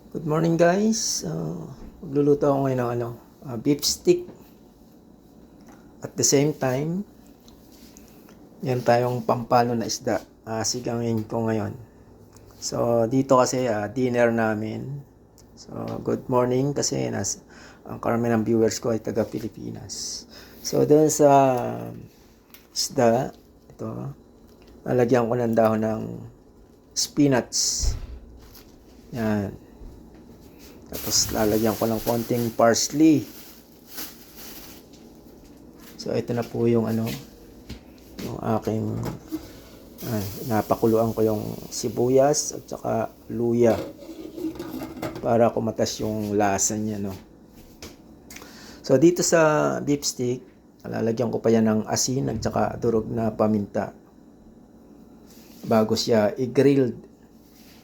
Good morning guys. Magluluto ako ngayon ng beef stick. At the same time, yan tayong pampano na isda. Sigangin ko ngayon. So dito kasi dinner namin. So good morning kasi ang karamihan ng viewers ko ay taga Pilipinas. So doon sa isda, ito, lalagyan ko ng dahon ng spinach. Yan. Tapos lalagyan ko ng konting parsley. So ito na po yung yung aking napakuluan ko yung sibuyas at saka luya para kumatas yung lasa niya, no. So dito sa beef stick, lalagyan ko pa yan ng asin at saka durog na paminta bago siya i-grilled.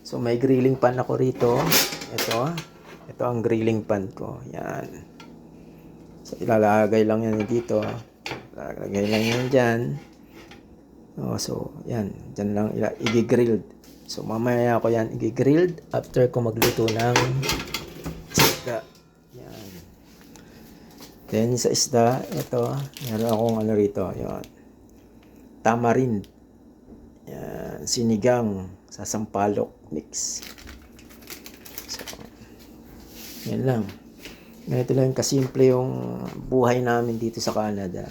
So may grilling pan ako rito. Ito ang grilling pan ko. Yan. So ilalagay lang yan dito. Ilalagay lang yan dyan. So yan. Dyan lang i-grilled. So mamaya ko yan i-grilled after ko magluto ng isda. Yan. Then sa isda, ito, meron akong rito. Yan. Tamarind. Yan. Sinigang sa sampalok mix. Yan lang. Ganito lang kasimple yung buhay namin dito sa Canada.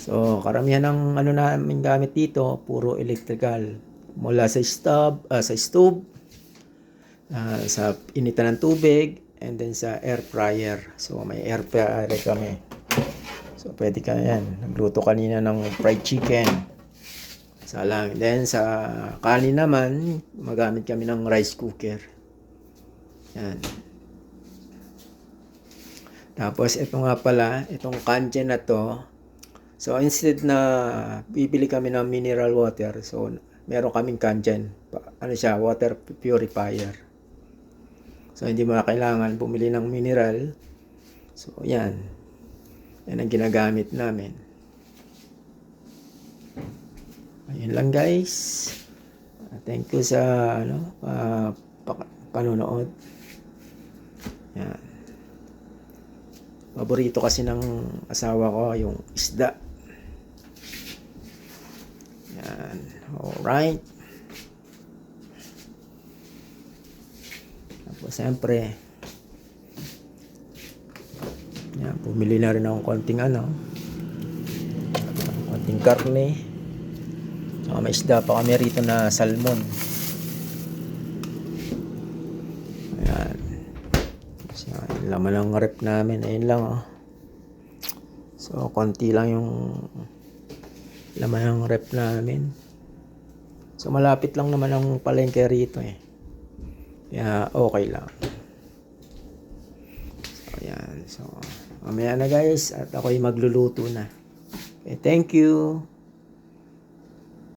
So, karamihan ng namin gamit dito, puro electrical. Mula sa stove, sa initan ng tubig, and then sa air fryer. So, may air fryer kami. So, pwede ka yan. Nagluto kanina ng fried chicken. Salang. Then sa kanin naman, magamit kami ng rice cooker. Yan. Tapos ito nga pala, itong kanjen na to. So instead na bibili kami ng mineral water, so meron kaming kanjen. Siya, water purifier. So hindi mo na kailangan bumili ng mineral. So yan. Yan ang ginagamit namin. Ayun lang guys. Thank you sa panonood. Yan. Paborito kasi ng asawa ko yung isda. Yan. Alright. Tapos siyempre, yan, pumili na rin akong konting konting karne. May isda pa kami rito na salmon. Ayan. So, laman ng rep namin. Ayun lang. So, konti lang yung laman ng rep namin. So, malapit lang naman ang palengke rito eh. Kaya, okay lang. So, ayan. So, mamaya na guys. At ako'y magluluto na. Okay, thank you.